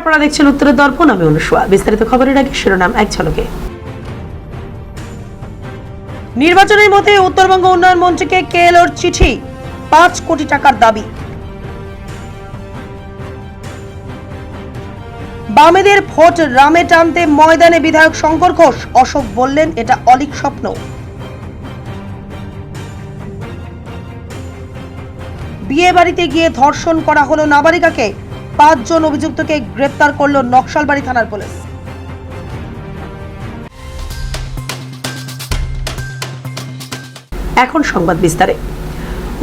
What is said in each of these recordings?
আপনারা দেখছেন উত্তরের দর্পণ, আমি অনুষ্কা। বিস্তারিত খবরের আগে শিরোনাম এক ঝলকে। নির্বাচনের মধ্যে উত্তরবঙ্গ উন্নয়ন মন্ত্রীকে কেএলওর চিঠি, 5 কোটি টাকার দাবি। বামেদের ভোট রামে টানতে ময়দানে বিধায়ক শঙ্কর ঘোষ। অশোক বললেন, এটা অলীক স্বপ্ন। বিয়ে বাড়িতে গিয়ে ধর্ষণ করা হলো নাবালিকাকে। 5 জন অভিযুক্তকে গ্রেপ্তার করল নকশালবাড়ি থানার পুলিশ। এখন সংবাদ বিস্তারে।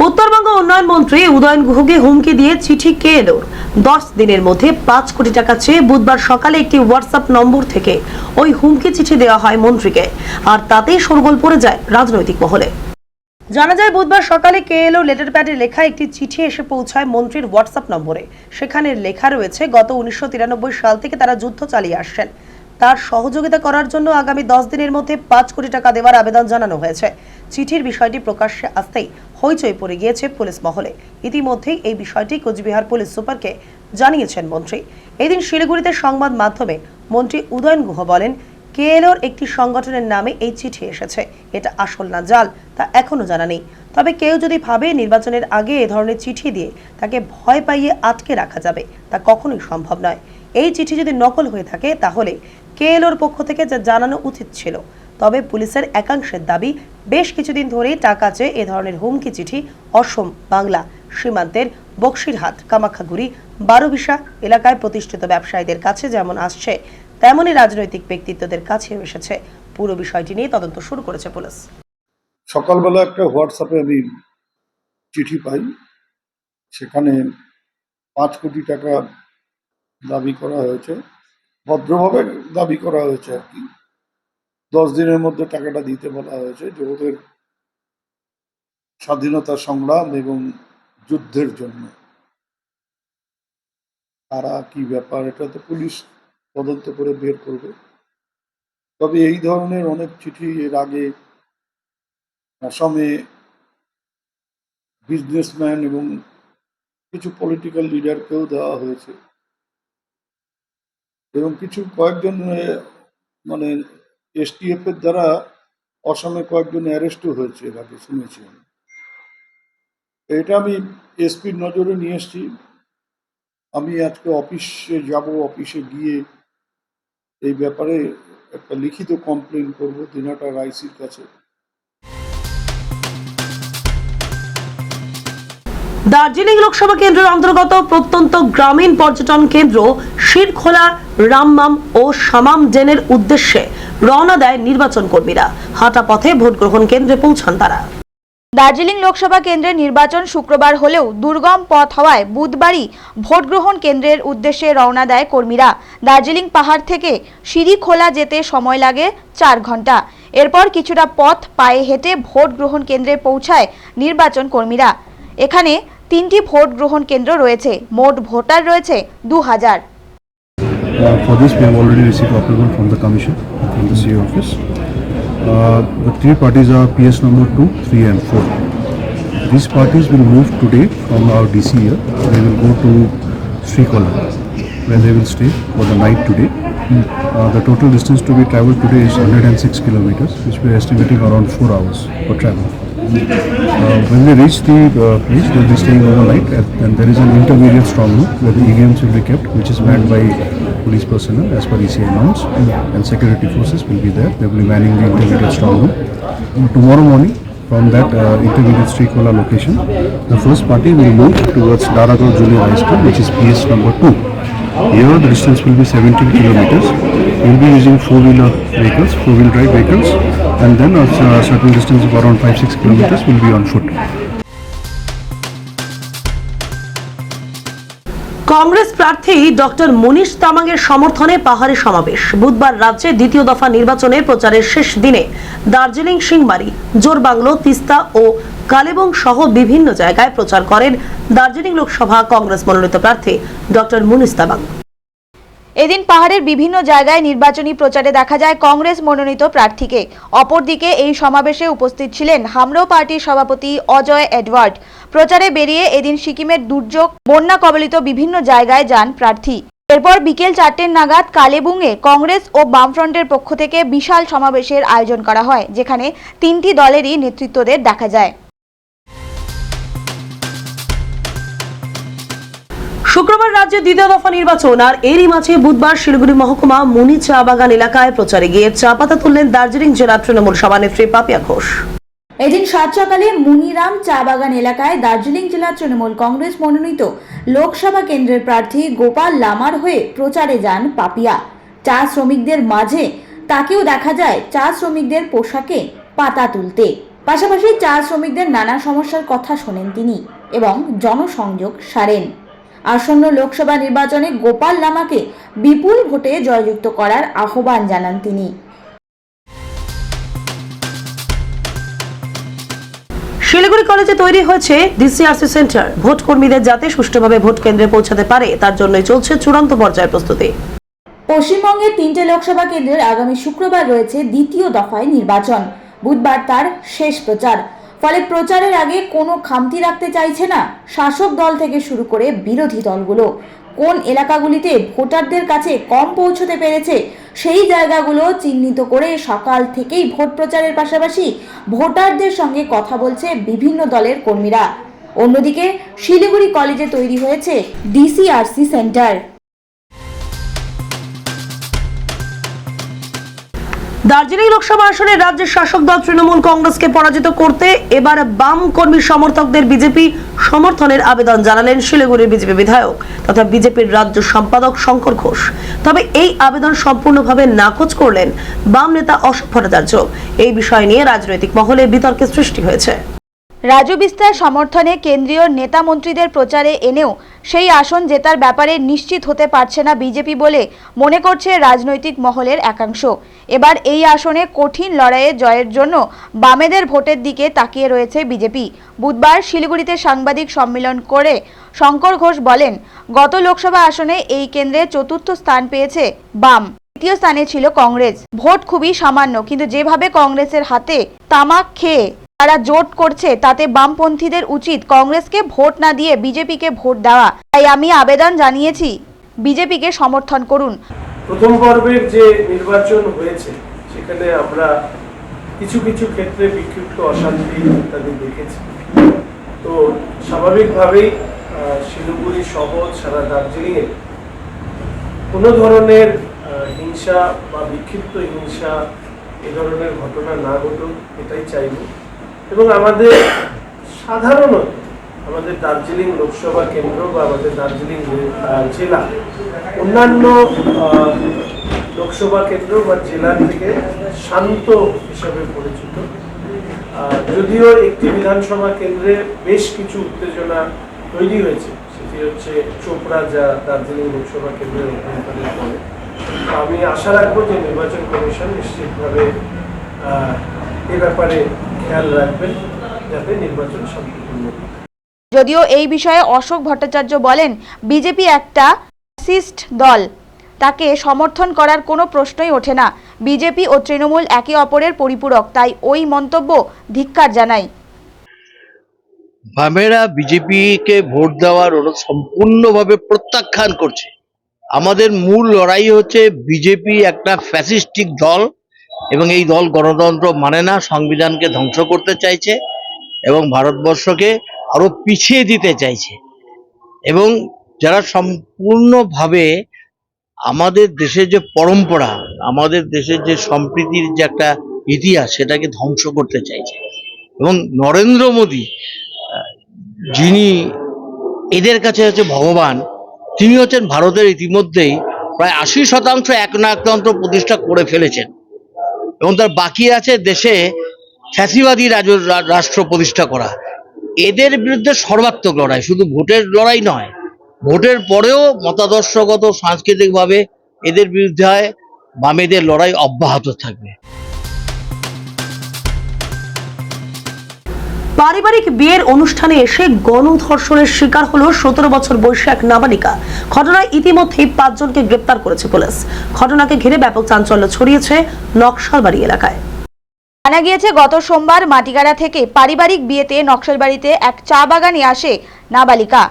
উত্তরবঙ্গ উন্নয়ন মন্ত্রী উদয়ন গুহকে হুমকি দিয়ে চিঠি কেএলওর 10 দিনের মধ্যে 5 কোটি টাকা চেয়ে বুধবার সকালে একটি হোয়াটসঅ্যাপ নম্বর থেকে ওই হুমকি চিঠি দেওয়া হয় মন্ত্রীকে, আর তাতেই শোরগোল পড়ে যায় রাজনৈতিক মহলে। জানা যায়, বুধবার সকালে কেএলও লেটার প্যাডে লেখা একটি চিঠি এসে পৌঁছায় মন্ত্রীর হোয়াটসঅ্যাপ নম্বরে। সেখানে লেখা রয়েছে, গত 1993 সাল থেকে তারা যুদ্ধ চালিয়ে আসছেন। তার সহযোগিতা করার জন্য আগামী 10 দিনের মধ্যে 5 কোটি টাকা দেওয়ার আবেদন জানানো হয়েছে। চিঠির বিষয়টি প্রকাশ্যে আসতেই হইচই পড়ে গিয়েছে পুলিশ মহলে। ইতিমধ্যেই এই বিষয়টি কোচবিহার পুলিশ সুপারকে জানিয়েছেন মন্ত্রী। এদিন শিলিগুড়িতে সংবাদ মাধ্যমে মন্ত্রী উদয়ন গুহ বলেন, কেএলওর একটি সংগঠনের নামে এই চিঠি এসেছে। এটা আসল না জাল তা এখনো জানা নেই। তবে কেউ যদি ভাবে নির্বাচনের আগে এ ধরনের চিঠি দিয়ে তাকে ভয় পাইয়ে আটকে রাখা যাবে, তা কখনোই সম্ভব নয়। এই চিঠি যদি নকল হয়ে থাকে তাহলে কেএলওর পক্ষ থেকে যা জানানো উচিত ছিল। তবে পুলিশের একাংশের দাবি, বেশ কিছুদিন ধরেই টাকা চেয়ে এ ধরনের হুমকি চিঠি অসম বাংলা সীমান্তের বক্সিরহাট, কামাখ্যাগুড়ি, বারোবিশা এলাকায় প্রতিষ্ঠিত ব্যবসায়ীদের কাছে যেমন আসছে, তেমনই রাজনৈতিক ব্যক্তিত্বদের কাছেও এসেছে। পুরো বিষয়টি নিয়ে তদন্ত শুরু করেছে পুলিশ। সকালবেলা একটা হোয়াটসঅ্যাপে আমি চিঠি পাই, সেখানে 5 কোটি টাকা দাবি করা হয়েছে, ভদ্রভাবে দাবি করা হয়েছে আর কি। 10 দিনের মধ্যে টাকাটা দিতে বলা হয়েছে, যে ওদের স্বাধীনতা সংগ্রাম এবং যুদ্ধের জন্য। তারা কি ব্যাপার, এটা তো পুলিশ তদন্ত করে বের করবে। তবে এই ধরনের অনেক চিঠি এর আগে আসামে বিজনেসম্যান এবং কিছু পলিটিক্যাল লিডারকেও দেওয়া হয়েছে, এবং কয়েকজন মানে এসটিএফ এর দ্বারা অসমে কয়েকজন অ্যারেস্টও হয়েছে এর আগে, শুনেছি আমি। এটা আমি এসপির নজরে নিয়ে এসেছি। আমি আজকে অফিসে যাব, অফিসে গিয়ে এই ব্যাপারে একটা লিখিত কমপ্লেন করব দিনাটার আইসির কাছে। দার্জিলিং লোকসভা কেন্দ্রের অন্তর্গত প্রত্যন্ত গ্রামীণ পর্যটন কেন্দ্র শিরখোলা রামমাম ও শামাম জেনের উদ্দেশ্যে রওনা দেয় নির্বাচন কর্মীরা। হাঁটা পথে ভোট গ্রহণ কেন্দ্রে পৌঁছান তারা। দার্জিলিং লোকসভা কেন্দ্রের নির্বাচন শুক্রবার হলেও দুর্গম পথ হওয়ায় বুধবারই ভোট গ্রহণ কেন্দ্রের উদ্দেশ্যে রওনা দেয় কর্মীরা। দার্জিলিং পাহাড় থেকে শিরিখোলা যেতে সময় লাগে 4 ঘন্টা। এরপর কিছুটা পথ পায়ে হেঁটে ভোট গ্রহণ কেন্দ্রে পৌঁছায় নির্বাচন কর্মীরা। এখানে 3টি ভোট গ্রহণ কেন্দ্র রয়েছে। মোট ভোটার রয়েছে 2000। For this, we have already received approval from the Commission, from the CA office. The 3 parties are PS number 2, 3 and 4. These parties will move today from our DC here. They will go to Srikola, where they will stay for the night today. The total distance to be travelled today is 106 kilometers, which we are estimating around 4 hours for travel. When they reach the place, they will be staying overnight, and there is an intermediate strong room where the EVMs will be kept, which is manned by police personnel as per ECI norms, and security forces will be there. They will be manning the intermediate strong room. Tomorrow morning, from that intermediate Srikola location, the first party will move towards Daragar Junior High School, which is PS number 2. Here the distance will be 17 kilometers. We will be using 4-wheeler vehicles, 4-wheel drive vehicles, and then a certain distance of around 5-6 kilometers will be on foot. Congress প্রার্থী doctor মনীষ তামাংয়ের সমর্থনে পাহাড়ে সমাবেশ। বুধবার রাজ্যে দ্বিতীয় দফা নির্বাচনের প্রচারের শেষ দিনে দার্জিলিং, সিংমারি, জোরবাংলো, তিস্তা ও কালেবং সহ বিভিন্ন জায়গায় প্রচার করেন দার্জিলিং লোকসভা কংগ্রেস মনোনীত প্রার্থী ডক্টর মনীষ তামাং। এদিন পাহাড়ের বিভিন্ন জায়গায় নির্বাচনী প্রচারে দেখা যায় কংগ্রেস মনোনীত প্রার্থীকে। অপরদিকে এই সমাবেশে উপস্থিত ছিলেন হামরো পার্টির সভাপতি অজয় এডওয়ার্ড। প্রচারে বেরিয়ে এদিন সিকিমের দুর্যোগ, বন্যা কবলিত বিভিন্ন জায়গায় যান প্রার্থী। এরপর বিকেল 4টে নাগাদ কালেবুংয়ে কংগ্রেস ও বামফ্রন্টের পক্ষ থেকে বিশাল সমাবেশের আয়োজন করা হয়, যেখানে 3টি দলেরই নেতৃত্বদের দেখা যায়। শুক্রবার রাজ্যে দ্বিতীয় দফা নির্বাচন, আর এরই মাঝে বুধবার শিলিগুড়ি মহকুমা মুনি চা বাগান এলাকায় প্রচারে গিয়ে চা পাতা তুললেন দার্জিলিং জেলা তৃণমূল সভানেত্রী পাপিয়া ঘোষ। এদিন সাত সকালে মুনিরাম চা বাগান এলাকায় দার্জিলিং জেলা তৃণমূল কংগ্রেস মনোনীত লোকসভা কেন্দ্রের প্রার্থী গোপাল লামার হয়ে প্রচারে যান পাপিয়া। চা শ্রমিকদের মাঝে তাকেও দেখা যায় চা শ্রমিকদের পোশাকে পাতা তুলতে। পাশাপাশি চা শ্রমিকদের নানা সমস্যার কথা শোনেন তিনি এবং জনসংযোগ সারেন। আসন্ন লোকসভা নির্বাচনে গোপাল লামাকে বিপুল ভোটে জয়যুক্ত করার আহ্বান জানান তিনি। শিলিগুড়ি কলেজে তৈরি হয়েছে ডিসিআরসি সেন্টার। ভোট কর্মীদের যাতে সুষ্ঠুভাবে ভোট কেন্দ্রে পৌঁছাতে পারে তার জন্যই চলছে চূড়ান্ত পর্যায়ের প্রস্তুতি। পশ্চিমবঙ্গের 3টে লোকসভা কেন্দ্রের আগামী শুক্রবার রয়েছে দ্বিতীয় দফায় নির্বাচন। বুধবার তার শেষ প্রচার। ফলে প্রচারের আগে কোনো খামতি রাখতে চাইছে না শাসক দল থেকে শুরু করে বিরোধী দলগুলো। কোন এলাকাগুলিতে ভোটারদের কাছে কম পৌঁছতে পেরেছে সেই জায়গাগুলো চিহ্নিত করে সকাল থেকেই ভোট প্রচারের পাশাপাশি ভোটারদের সঙ্গে কথা বলছে বিভিন্ন দলের কর্মীরা। অন্যদিকে শিলিগুড়ি কলেজে তৈরি হয়েছে ডিসিআরসি সেন্টার। দার্জিলিং লোকসভা আসনে রাজ্যের শাসক দল তৃণমূল কংগ্রেসকে পরাজিত করতে এবার বাম কর্মী সমর্থকদের বিজেপি সমর্থনের আবেদন জানালেন শিলিগুড়ির বিজেপি বিধায়ক তথা বিজেপির রাজ্য সম্পাদক শঙ্কর ঘোষ। তবে এই আবেদন সম্পূর্ণভাবে নাকচ করলেন বাম নেতা অশোক ভট্টাচার্য। এই বিষয় নিয়ে রাজনৈতিক মহলে বিতর্কের সৃষ্টি হয়েছে। রাজু বিস্তার সমর্থনে কেন্দ্রীয় নেতা মন্ত্রীদের প্রচারে এনেও সেই আসন জেতার ব্যাপারে নিশ্চিত হতে পারছে না বিজেপি বলে মনে করছে রাজনৈতিক মহলের একাংশ। এবার এই আসনে কঠিন লড়াইয়ে জয়ের জন্য বামেদের ভোটের দিকে তাকিয়ে রয়েছে বিজেপি। বুধবার শিলিগুড়িতে সাংবাদিক সম্মেলন করে শঙ্কর ঘোষ বলেন, গত লোকসভা আসনে এই কেন্দ্রে 4র্থ স্থান পেয়েছে বাম, 3য় স্থানে ছিল কংগ্রেস। ভোট খুবই সামান্য, কিন্তু যেভাবে কংগ্রেসের হাতে তামাক খেয়ে তারা জোট করছে তাতে বামপন্থীদের উচিত কংগ্রেসকে ভোট না দিয়ে বিজেপিকে ভোট দেওয়া। তাই আমি আবেদন জানিয়েছি বিজেপিকে সমর্থন করুন। প্রথম পর্বের যে নির্বাচন হয়েছে সেখানে আমরা কিছু কিছু ক্ষেত্রে বিক্ষিপ্ত অশান্তি ইত্যাদি দেখেছি। তো স্বাভাবিকভাবেই শিলিগুড়ি সহ সারা দার্জিলিংয়ে কোনো ধরনের হিংসা বা বিক্ষিপ্ত হিংসা এ ধরনের ঘটনা না ঘটুক এটাই চাইব। এবং আমাদের সাধারণত আমাদের দার্জিলিং লোকসভা কেন্দ্র বা আমাদের দার্জিলিং জেলা অন্যান্য লোকসভা কেন্দ্র বা জেলা থেকে শান্ত হিসাবে পরিচিত। যদিও একটি বিধানসভা কেন্দ্রে বেশ কিছু উত্তেজনা তৈরি হয়েছে, সেটি হচ্ছে চোপড়া, যা দার্জিলিং লোকসভা কেন্দ্রের অভ্যন্তরে পড়ে। আমি আশা রাখবো যে নির্বাচন কমিশন নিশ্চিতভাবে এ ব্যাপারে খেয়াল রাখবেন যাতে নির্বাচন শান্তিপূর্ণ। যদিও এই বিষয়ে অশোক ভট্টাচার্য বলেন, বিজেপি একটা ফ্যাসিস্ট দল, তাকে সমর্থন করার কোনো প্রশ্নই ওঠে না। বিজেপি ও তৃণমূল একে অপরের পরিপূরক, তাই ওই মন্তব্য ধিক্কার জানাই। বামেরা বিজেপিকে ভোট দেওয়ার ওরা সম্পূর্ণভাবে প্রত্যাখ্যান করছে। আমাদের মূল লড়াই হচ্ছে বিজেপি একটা ফ্যাসিস্টিক দল এবং এই দল গণতন্ত্র মানে না, সংবিধানকে ধ্বংস করতে চাইছে এবং ভারতবর্ষকে আরো পিছিয়ে দিতে চাইছে। এবং যারা সম্পূর্ণভাবে আমাদের দেশের যে পরম্পরা, আমাদের দেশের যে সম্প্রীতির যে একটা ইতিহাস, সেটাকে ধ্বংস করতে চাইছে। এবং নরেন্দ্র মোদী, যিনি এদের কাছে হচ্ছে ভগবান, তিনি হচ্ছেন ভারতের ইতিমধ্যেই প্রায় 80% একনায়কতন্ত্র প্রতিষ্ঠা করে ফেলেছেন এবং তার বাকি আছে দেশে ফ্যাসিবাদী রাষ্ট্র প্রতিষ্ঠা করা। এদের বিরুদ্ধে সর্বাত্মক লড়াই, শুধু ভোটের লড়াই নয়, ভোটের পরেও মতাদর্শগত সাংস্কৃতিকভাবে এদের বিরুদ্ধে বামেদের লড়াই অব্যাহত থাকবে। পারিবারিক বিয়ের অনুষ্ঠানে এসে গণধর্ষণের শিকার হলো 17 বছর বয়সী এক নাবালিকা। ঘটনায় ইতিমধ্যেই 5 জনকে গ্রেপ্তার করেছে পুলিশ। ঘটনাকে ঘিরে ব্যাপক চাঞ্চল্য ছড়িয়েছে নকশালবাড়ি এলাকায়। জানা গিয়েছে, গত সোমবার মাটিগাড়া থেকে পারিবারিক বিয়েতে নকশালবাড়িতে এক চা বাগানে আসে নাবালিকা।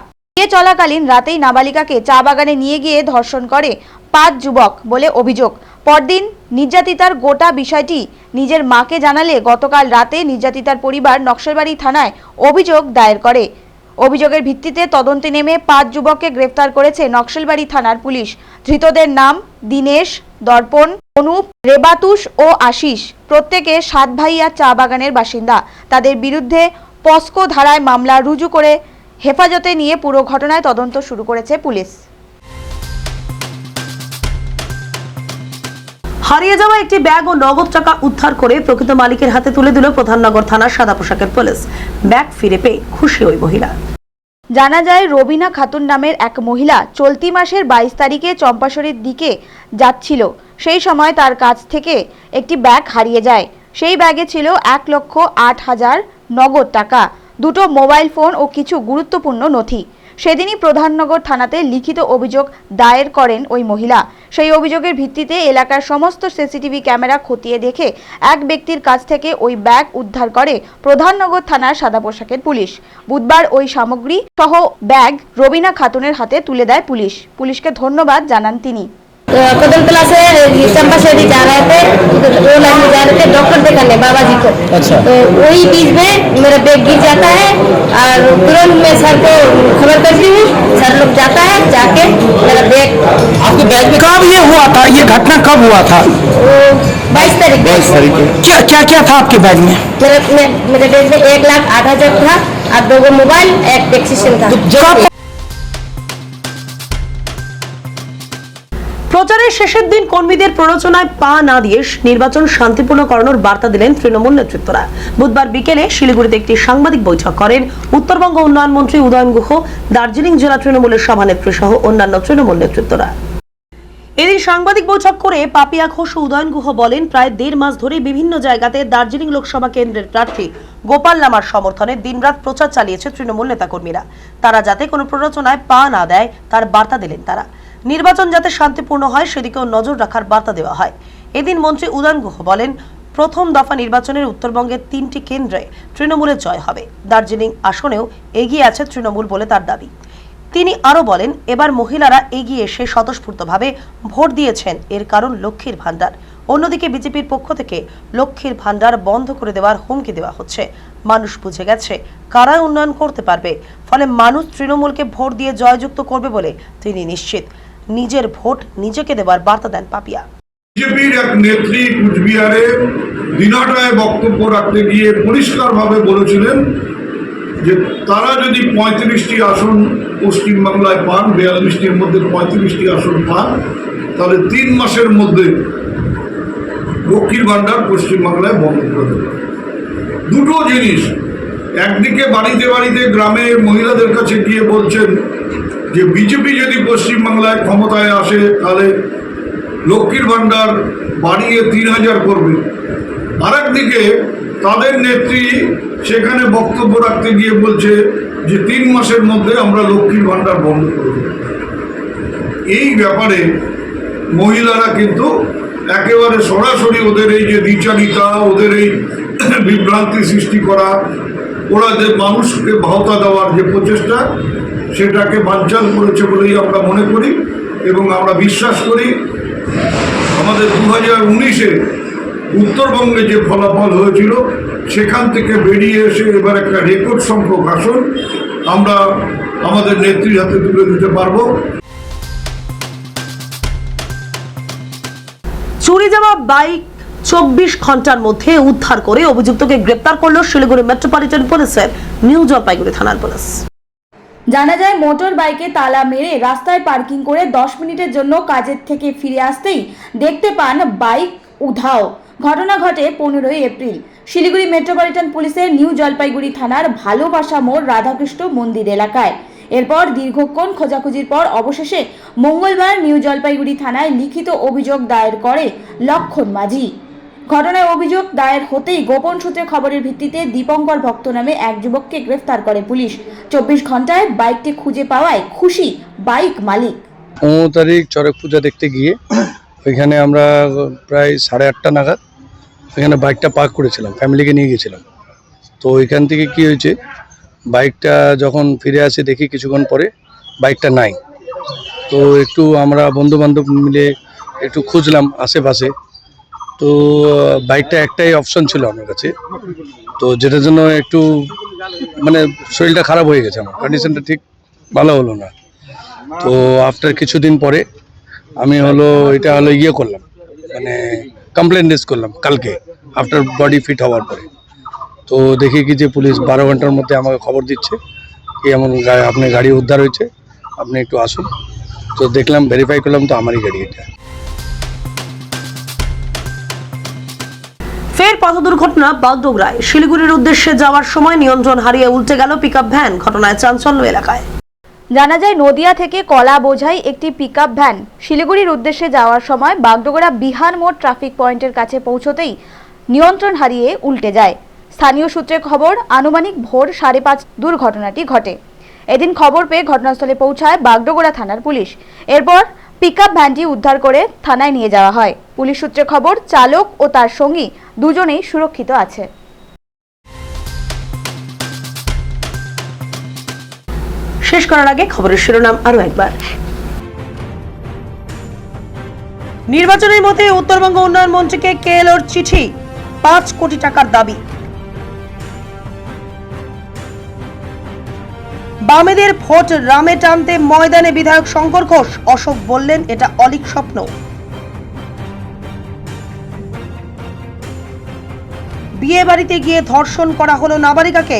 চলাকালীন রাতেই নাবালিকাকে চা বাগানে নিয়ে গিয়ে ধর্ষণ করে 5 যুবক বলে অভিযোগ। পরদিন নির্যাতিতার গোটা বিষয়টি নিজের মাকে জানালে গতকাল রাতে নির্যাতিতার পরিবার নকশালবাড়ি থানায় অভিযোগ দায়ের করে। অভিযোগের ভিত্তিতে তদন্তে নেমে 5 যুবককে গ্রেফতার করেছে নকশালবাড়ি থানার পুলিশ। ধৃতদের নাম দীনেশ, দর্পণ, অনুপ, রেবাতুষ ও আশিস। প্রত্যেকে 7 ভাইয়া চা বাগানের বাসিন্দা। তাদের বিরুদ্ধে পস্কো ধারায় মামলা রুজু করে হেফাজতে নিয়ে পুরো ঘটনায় তদন্ত শুরু করেছে পুলিশ। হারিয়ে যাওয়া একটি ব্যাগ ও নগদ টাকা উদ্ধার করে প্রকৃত মালিকের হাতে তুলে দিল প্রধাননগর থানার সাদা পোশাকের পুলিশ। ব্যাগ ফিরে পেয়ে খুশি ওই মহিলা। জানা যায় রবিনা খাতুন নামের এক মহিলা চলতি মাসের 22 তারিখে চম্পাশরীর দিকে যাচ্ছিল। সেই সময় তার কাছ থেকে একটি ব্যাগ হারিয়ে যায়। সেই ব্যাগে ছিল 1,08,000 নগদ টাকা, 2টো মোবাইল ফোন ও কিছু গুরুত্বপূর্ণ নথি। সেদিনই প্রধাননগর থানাতে লিখিত অভিযোগ দায়ের করেন ওই মহিলা। সেই অভিযোগের ভিত্তিতে এলাকার সমস্ত সিসিটিভি ক্যামেরা খতিয়ে দেখে এক ব্যক্তির কাছ থেকে ওই ব্যাগ উদ্ধার করে প্রধাননগর থানার সাদা পোশাকের পুলিশ। বুধবার ওই সামগ্রী সহ ব্যাগ রবিনা খাতুনের হাতে তুলে দেয় পুলিশ। পুলিশকে ধন্যবাদ জানান তিনি। कदम क्लास से चंपाशेरी जा रहे थे, वो लाइन में जा रहे थे डॉक्टर दिखाने बाबा जी को। अच्छा। तो वही बीच में मेरा बैग गिर जाता है और तुरंत मैं सर को खबर करती हूँ। सर लोग जाता है, जाके मेरा बैग। आपके बैग में कब ये हुआ था? ये घटना कब हुआ था? वो 22 तारीख। 22 तारीख को क्या क्या था आपके बैग में? मेरे बैग में 1,08,000 था और 2 मोबाइल, एक टैक्सीशन था। প্রচারের শেষের দিন কর্মীদের প্ররোচনায় পা না দিয়ে নির্বাচন শান্তিপূর্ণ করানোর বার্তা দিলেন তৃণমূল নেতৃত্বরা। বুধবার বিকেলে শিলিগুড়িতে একটি সাংবাদিক বৈঠক করেন উত্তরবঙ্গ উন্নয়ন মন্ত্রী উদয়ন গুহ, দার্জিলিং জেলা তৃণমূলের সভানেত্রী সহ অন্যান্য তৃণমূল নেতৃত্বরা। এদিন সাংবাদিক বৈঠক করে পাপিয়া ঘোষ ও উদয়ন গুহ বলেন, প্রায় 1.5 মাস ধরে বিভিন্ন জায়গাতে দার্জিলিং লোকসভা কেন্দ্রের প্রার্থী গোপাল লামার সমর্থনে দিনরাত প্রচার চালিয়েছে তৃণমূল নেতাকর্মীরা। তারা যাতে কোনো প্ররোচনায় পা না দেয় তার বার্তা দিলেন তারা। নির্বাচন যাতে শান্তিপূর্ণ হয় সেদিকেও নজর রাখার বার্তা দেওয়া হয়। এদিন মন্ত্রী উদয়ন গুহ বলেন, প্রথম দফা নির্বাচনের উত্তরবঙ্গের 3টি কেন্দ্রে তৃণমূলের জয় হবে। দার্জিলিং আসনেও এগিয়ে আছে তৃণমূল বলে তার দাবি। তিনি আরো বলেন, এবার মহিলারা এগিয়ে এসে স্বতঃস্ফূর্তভাবে ভোট দিয়েছেন, এর কারণ লক্ষ্মীর ভান্ডার। অন্যদিকে বিজেপির পক্ষ থেকে লক্ষ্মীর ভান্ডার বন্ধ করে দেওয়ার হুমকি দেওয়া হচ্ছে। মানুষ বুঝে গেছে কারা উন্নয়ন করতে পারবে, ফলে মানুষ তৃণমূলকে ভোট দিয়ে জয়যুক্ত করবে বলে তিনি নিশ্চিত। নিজের ভোট নিজেকে দেওয়ার বার্তা দেন পাপিয়া। বিজেপির এক নেত্রী কুচবিহারে দিনাটায় বক্তব্য রাখতে গিয়ে পরিষ্কারভাবে বলেছিলেন যে তারা যদি 35টি আসন পশ্চিমবাংলায় পান, 42টির মধ্যে 35টি আসন পান, তাহলে 3 মাসের মধ্যে লক্ষ্মীর ভান্ডার পশ্চিমবাংলায় বন্ধ করে দেবে। দুটো জিনিস, একদিকে বাড়িতে বাড়িতে গ্রামের মহিলাদের কাছে গিয়ে বলছেন যে বিজেপি যদি পশ্চিমবাংলায় ক্ষমতায় আসে তাহলে লক্ষ্মীর ভান্ডার বাড়িয়ে 3,000 করবে। আরেকদিকে তাদের নেত্রী সেখানে বক্তব্য রাখতে গিয়ে বলছে যে 3 মাসের মধ্যে আমরা লক্ষ্মীর ভান্ডার বন্ধ করে দেব। এই ব্যাপারে মহিলারা কিন্তু একেবারে সরাসরি ওদের এই যে দ্বিচারিতা, ওদের এই বিভ্রান্তি সৃষ্টি করা, ওরা যে মানুষকে ভাওতা দেওয়ার যে প্রচেষ্টা, সেটাকে বানচাল করেছে বলেই আমরা মনে করি এবং আমরা বিশ্বাস করি আমাদের 2019-এ উত্তরবঙ্গে যে ফলাফল হয়েছিল সেখান থেকে বেরিয়ে এসে এবার একটা রেকর্ড সংখ্যক আসন আমরা আমাদের নেত্রীর হাতে তুলে দিতে পারবো। চুরি যাওয়া বাইক 24 ঘন্টার মধ্যে উদ্ধার করে অভিযুক্তকে গ্রেপ্তার করলো শিলিগুড়ি মেট্রোপলিটন পুলিশের নিউ জলপাইগুড়ি থানার পুলিশ। জানা যায় মোটর বাইকে তালা মেরে রাস্তায় পার্কিং করে 10 মিনিটের জন্য কাজের থেকে ফিরে আসতেই দেখতে পান বাইক উধাও। ঘটনা ঘটে 15 এপ্রিল শিলিগুড়ি মেট্রোপলিটন পুলিশের নিউ জলপাইগুড়ি থানার ভালোবাসা মোড় রাধাকৃষ্ণ মন্দির এলাকায়। এরপর দীর্ঘক্ষণ খোঁজাখুঁজির পর অবশেষে মঙ্গলবার নিউ জলপাইগুড়ি থানায় লিখিত অভিযোগ দায়ের করে লক্ষণ মাঝি। ঘটনায় অভিযোগ দায়ের হতেই গোপন সূত্রে খবরের ভিত্তিতে দীপঙ্কর ভক্ত নামে এক যুবককে গ্রেফতার করে পুলিশ। 24 ঘন্টায় বাইকটি খুঁজে পাওয়ায় খুশি বাইক মালিক। 15 তারিখ চড়ক পূজা দেখতে গিয়ে ওইখানে আমরা প্রায় 8:30 নাগাদ ওইখানে বাইকটা পার্ক করেছিলাম, ফ্যামিলিকে নিয়ে গেছিলাম। তো ওইখান থেকে কি হয়েছে, বাইকটা যখন ফিরে আসে দেখি কিছুক্ষণ পরে বাইকটা নাই। তো একটু আমরা বন্ধু বান্ধব মিলে একটু খুঁজলাম আশেপাশে, তো বাইকটা একটাই অপশন ছিল আমার কাছে, তো যেটার জন্য একটু মানে শরীরটা খারাপ হয়ে গেছে, আমার কন্ডিশনটা ঠিক ভালো হলো না। তো আফটার কিছুদিন পরে আমি এটা ইয়ে করলাম, মানে কমপ্লেন রেজ করলাম কালকে আফটার বডি ফিট হওয়ার পরে। তো দেখি কি যে পুলিশ 12 ঘন্টার মধ্যে আমাকে খবর দিচ্ছে কি এমন আপনার গাড়ি উদ্ধার হয়েছে, আপনি একটু আসুন। তো দেখলাম, ভেরিফাই করলাম, তো আমারই গাড়ি এটা। ফের পথ দুর্ঘটনা বাগডোগরায়। শিলিগুড়ির উদ্দেশ্যে যাওয়ার সময় নিয়ন্ত্রণ হারিয়ে উল্টে গেল পিকআপ ভ্যান। ঘটনায় চাঞ্চল্য এলাকায়। জানা যায় নদিয়া থেকে কলা বোঝাই একটি পিকআপ ভ্যান শিলিগুড়ির উদ্দেশ্যে যাওয়ার সময় বাগডোগরা বিহার মোড় ট্রাফিক পয়েন্টের কাছে পৌঁছতেই নিয়ন্ত্রণ হারিয়ে উল্টে যায়। স্থানীয় সূত্রে খবর, আনুমানিক ভোর 5:30 দুর্ঘটনাটি ঘটে। এদিন খবর পেয়ে ঘটনাস্থলে পৌঁছায় বাগডোগরা থানার পুলিশ। এরপর পিকআপ ভ্যানটি উদ্ধার করে থানায় নিয়ে যাওয়া হয়। পুলিশ সূত্রে খবর, চালক ও তার সঙ্গী দুজনেই সুরক্ষিত আছে। শেষ করার আগে খবরের শিরোনাম আরো একবার। নির্বাচনের মধ্যে উত্তরবঙ্গ উন্নয়ন মন্ত্রীকে কেএলওর চিঠি, 5 কোটি টাকার দাবি। বামেদের ভোট রামে টানতে ময়দানে বিধায়ক শঙ্কর ঘোষ। অশোক বললেন, এটা অলীক স্বপ্ন। বিয়ে বাড়িতে গিয়ে ধর্ষণ করা হলো নাবালিকাকে।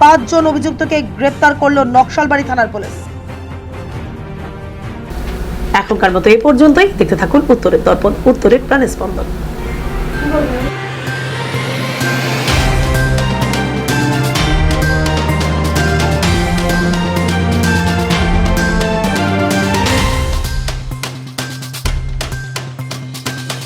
5 জন অভিযুক্তকে গ্রেপ্তার করলো নকশালবাড়ি থানার পুলিশ। এখনকার মতো এই পর্যন্তই। দেখতে থাকুন উত্তরের দর্পণ, উত্তরের প্রাণস্পন্দন।